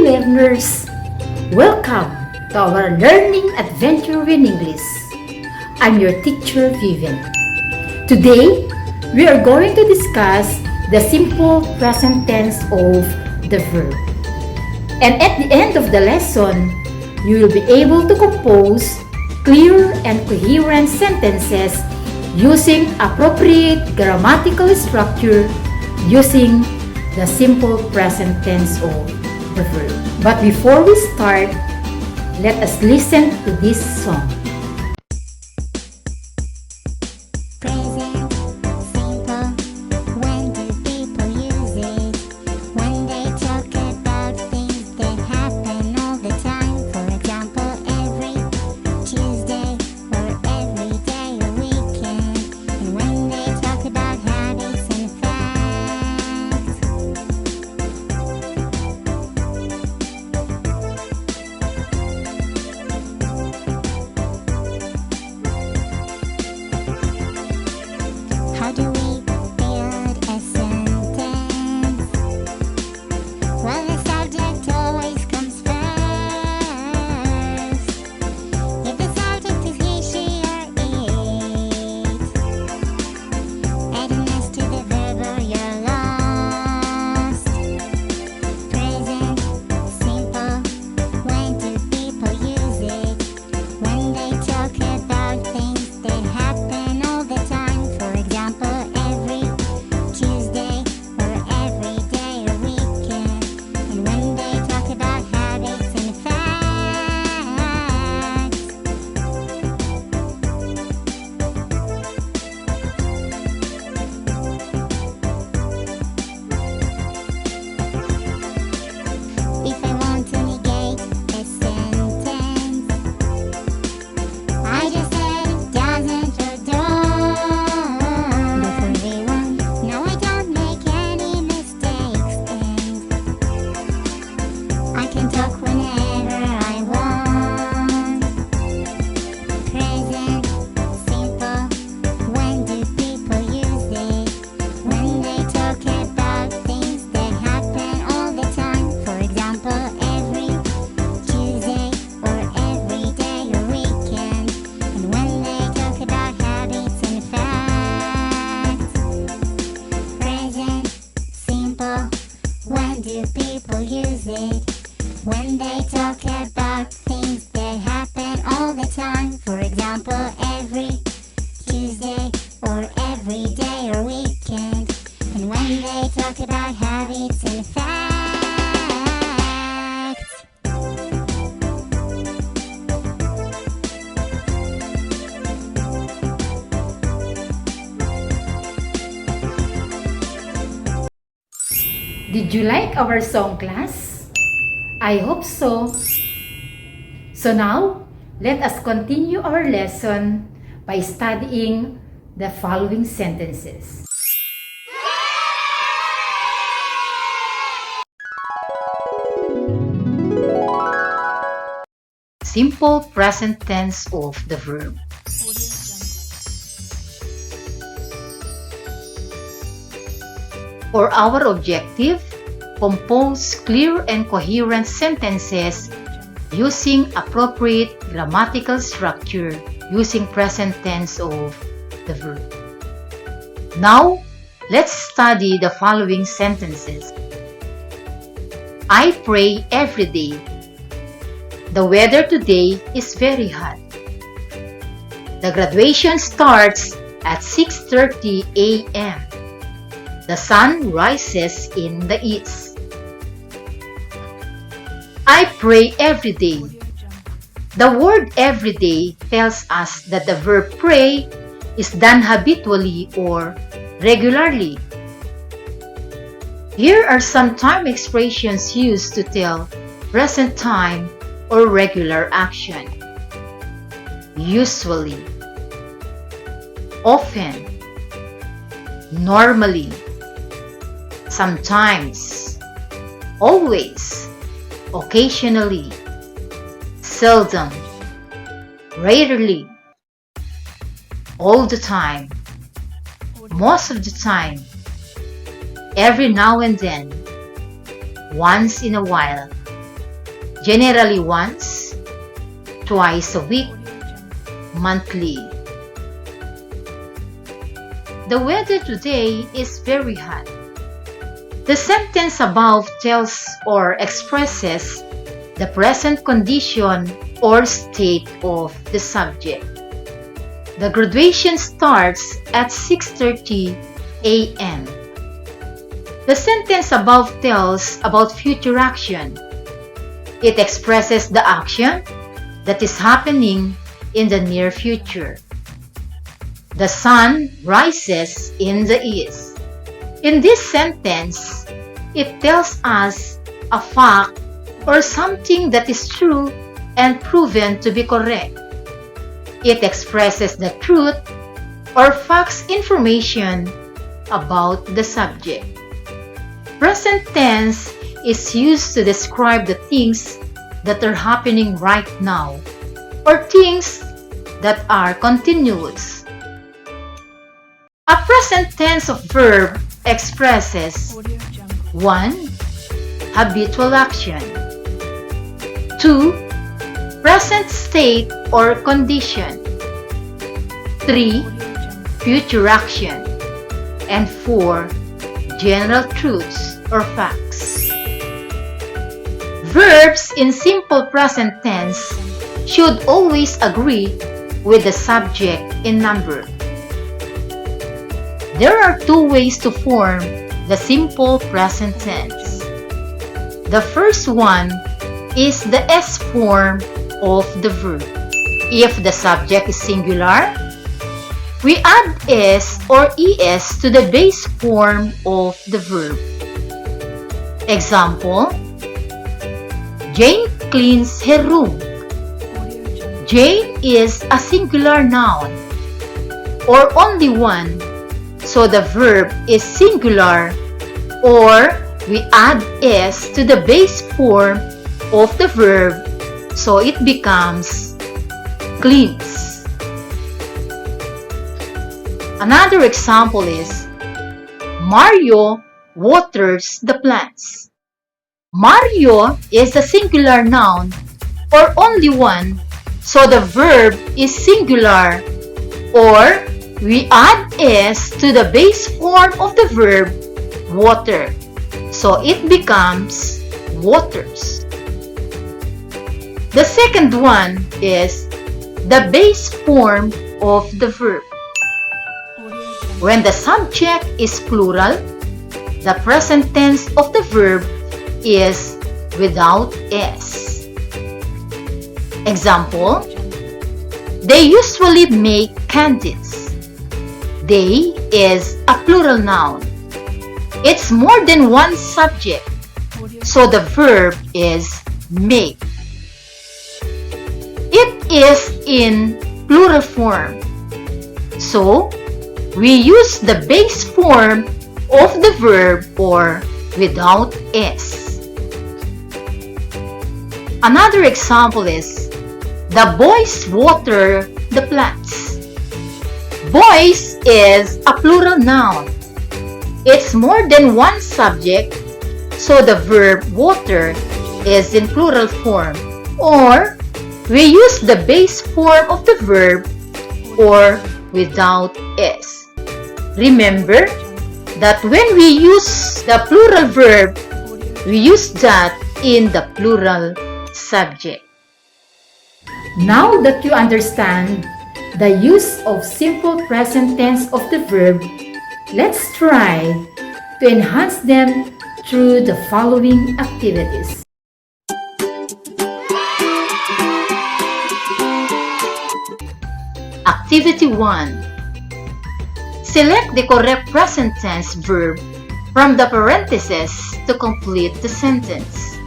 learners! Welcome to our learning adventure in English. I'm your teacher Vivian. Today, we are going to discuss the simple present tense of the verb. And at the end of the lesson, you will be able to compose clear and coherent sentences using appropriate grammatical structure using the simple present tense of the verb. But before we start, let us listen to this song. Present, simple, when do people use it? When they talk about things that happen all the time. For example, every Tuesday or every day or weekend. And when they talk about habits and facts. How do we build a sentence? Well, the subject always comes first. If the subject is he, she, or it, add an S to the verb or you're lost. Present, simple, when do people use it? When they talk about things that happen all the time. For example, every Tuesday or every day or weekend. And when they talk about habits and facts. If I want to negate a sentence, I just said doesn't or don't. Before V1, no, I don't make any mistakes, and I can talk whenever I want. Present, simple, when do people use it? When they talk about things that happen all the time. For example, every Tuesday or every day or weekend. And when they talk about habits and facts. Present, simple, when do people use it? When they talk about things that happen all the time. For example, every Tuesday or every day or weekend. And when they talk about habits and facts. Did you like our song, class? I hope so. So now, let us continue our lesson by studying the following sentences. Simple present tense of the verb. For our objective, compose clear and coherent sentences using appropriate grammatical structure using present tense of the verb. Now, let's study the following sentences. I pray every day. The weather today is very hot. The graduation starts at 6:30 a.m. The sun rises in the east. I pray every day. The word every day tells us that the verb pray is done habitually or regularly. Here are some time expressions used to tell present time or regular action. Usually, often, normally, sometimes, always, occasionally, seldom, rarely, all the time, most of the time, every now and then, once in a while, generally once, twice a week, monthly. The weather today is very hot. The sentence above tells or expresses the present condition or state of the subject. The graduation starts at 6:30 a.m. The sentence above tells about future action. It expresses the action that is happening in the near future. The sun rises in the east. In this sentence, it tells us a fact or something that is true and proven to be correct. It expresses the truth or facts information about the subject. Present tense is used to describe the things that are happening right now or things that are continuous. A present tense of verb expresses 1. Habitual action, 2. Present state or condition, 3. Future action, and 4. General truths or facts. Verbs in simple present tense should always agree with the subject in number. There are two ways to form the simple present tense. The first one is the S form of the verb. If the subject is singular, we add S or ES to the base form of the verb. Example, Jane cleans her room. Jane is a singular noun or only one, so the verb is singular, or we add S to the base form of the verb, so it becomes cleans. Another example is Mario waters the plants. Mario is a singular noun or only one, so the verb is singular, or we add S to the base form of the verb water, so it becomes waters. The second one is the base form of the verb. When the subject is plural, the present tense of the verb is without S. Example, they usually make candies. They is a plural noun. It's more than one subject, so the verb is make. It is in plural form, so we use the base form of the verb or without S. Another example is the boys water the plants. Boys is a plural noun. It's more than one subject, so the verb water is in plural form, or we use the base form of the verb or without S. Remember that when we use the plural verb, we use that in the plural subject. Now that you understand the use of simple present tense of the verb, let's try to enhance them through the following activities. Activity 1. Select the correct present tense verb from the parentheses to complete the sentence.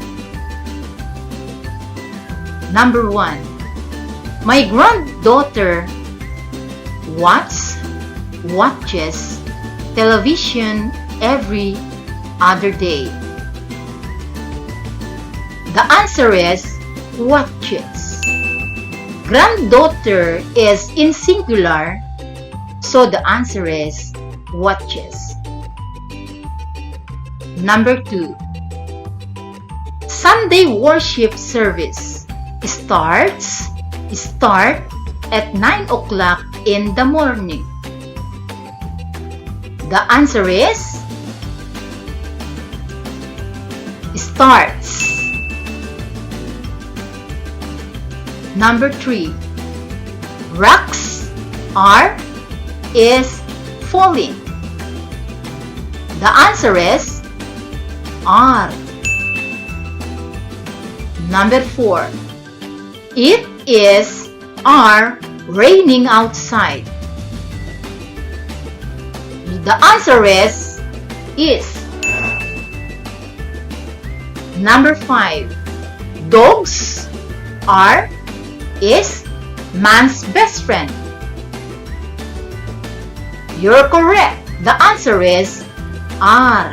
Number 1. My granddaughter watches television every other day. The answer is watches. Granddaughter is in singular, so the answer is watches. Number 2. Sunday worship service start at 9 o'clock in the morning. The answer is starts. Number 3. Rocks is falling. The answer is are. Number 4. It is raining outside. The answer is. Number 5. Dogs is man's best friend. You're correct. The answer is are.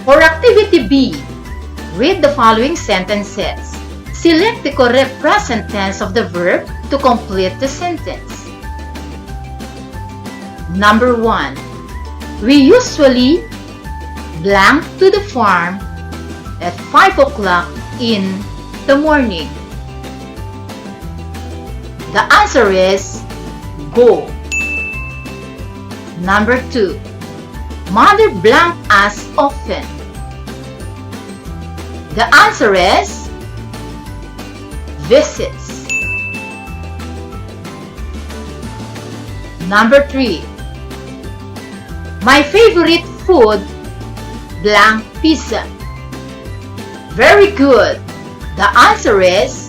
For activity B, read the following sentences. Select the correct present tense of the verb to complete the sentence. Number 1. We usually blank to the farm at 5 o'clock in the morning. The answer is go. Number 2. Mother blank us often. The answer is visits. Number 3. My favorite food blank pizza. Very good. The answer is.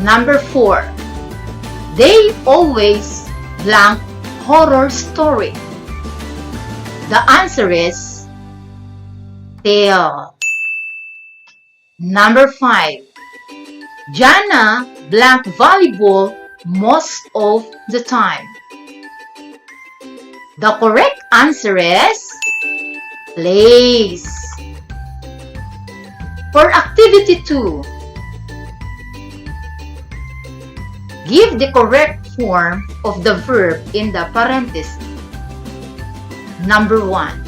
Number 4. They always blank horror story. The answer is tale. Number 5. Jana blank volleyball most of the time. The correct answer is plays. For activity 2, give the correct form of the verb in the parentheses. Number 1.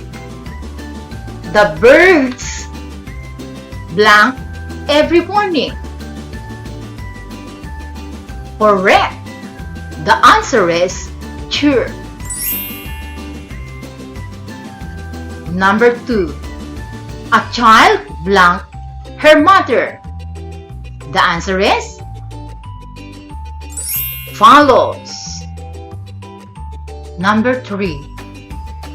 The birds blank every morning. Correct. The answer is chirp. Number 2. A child blank her mother. The answer is follows. Number 3.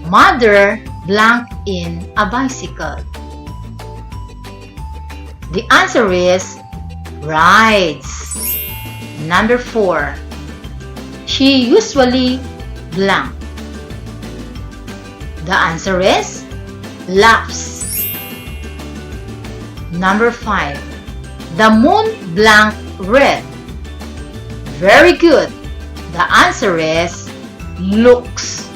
Mother blank in a bicycle. The answer is rides. Number 4. She usually blank. The answer is laughs. Number 5. The moon blank red. Very good. The answer is looks.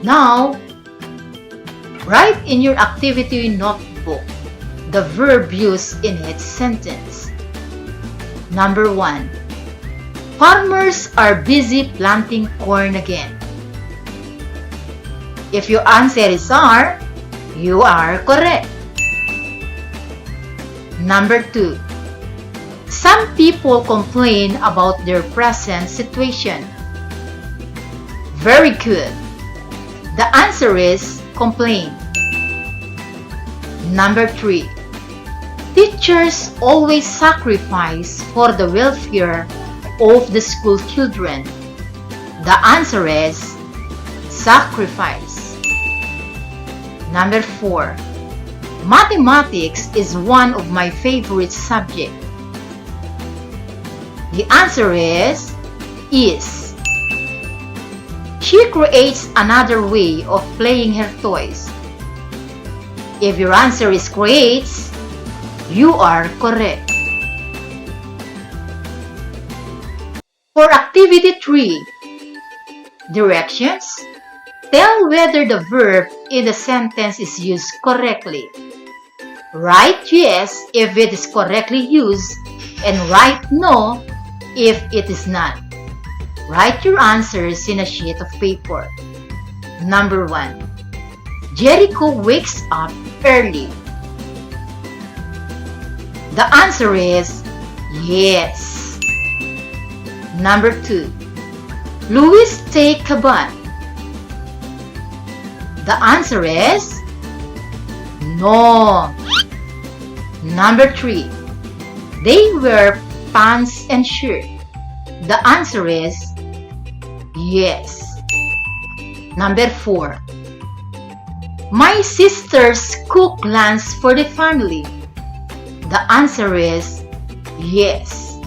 Now, write in your activity notebook the verb used in its sentence. Number 1. Farmers are busy planting corn again. If your answer is are, you are correct. Number 2. Some people complain about their present situation. Very good. The answer is complain. Number 3. Teachers always sacrifice for the welfare of the school children. The answer is sacrifice. Number 4. Mathematics is one of my favorite subjects. The answer is. She creates another way of playing her toys. If your answer is creates, you are correct. For activity 3, directions, tell whether the verb in the sentence is used correctly. Write yes if it is correctly used and write no if it is not. Write your answers in a sheet of paper. Number 1. Jericho wakes up early. The answer is yes. Number 2. Louis take a bath. The answer is no. Number 3. They wear pants and shirt. The answer is yes. Number 4. My sisters cook lunch for the family. The answer is yes.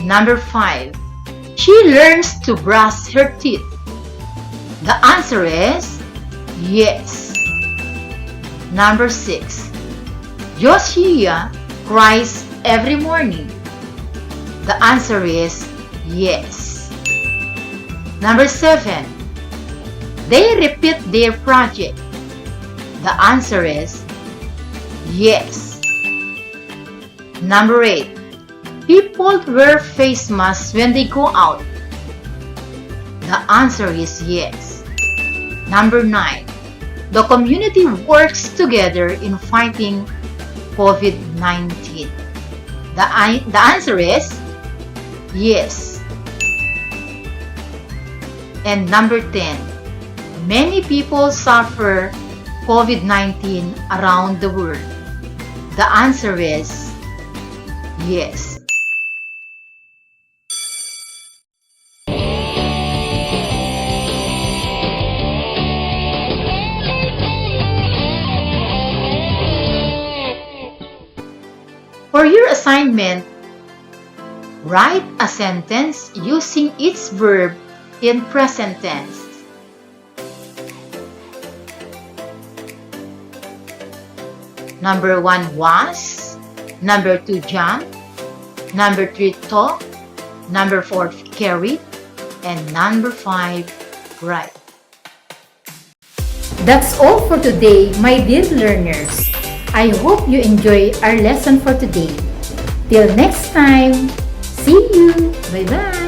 Number 5. She learns to brush her teeth. The answer is yes. Number 6. Josiah cries every morning. The answer is yes. Number 7. They repeat their project. The answer is yes. Number 8. People wear face masks when they go out. The answer is yes. Number 9. The community works together in fighting COVID-19. The answer is yes. And number 10. Many people suffer COVID-19 around the world. The answer is yes. For your assignment, write a sentence using each verb in present tense. Number 1, was. Number 2, jump. Number 3, talk. Number 4, carry. And number 5, write. That's all for today, my dear learners. I hope you enjoy our lesson for today. Till next time, see you. Bye-bye.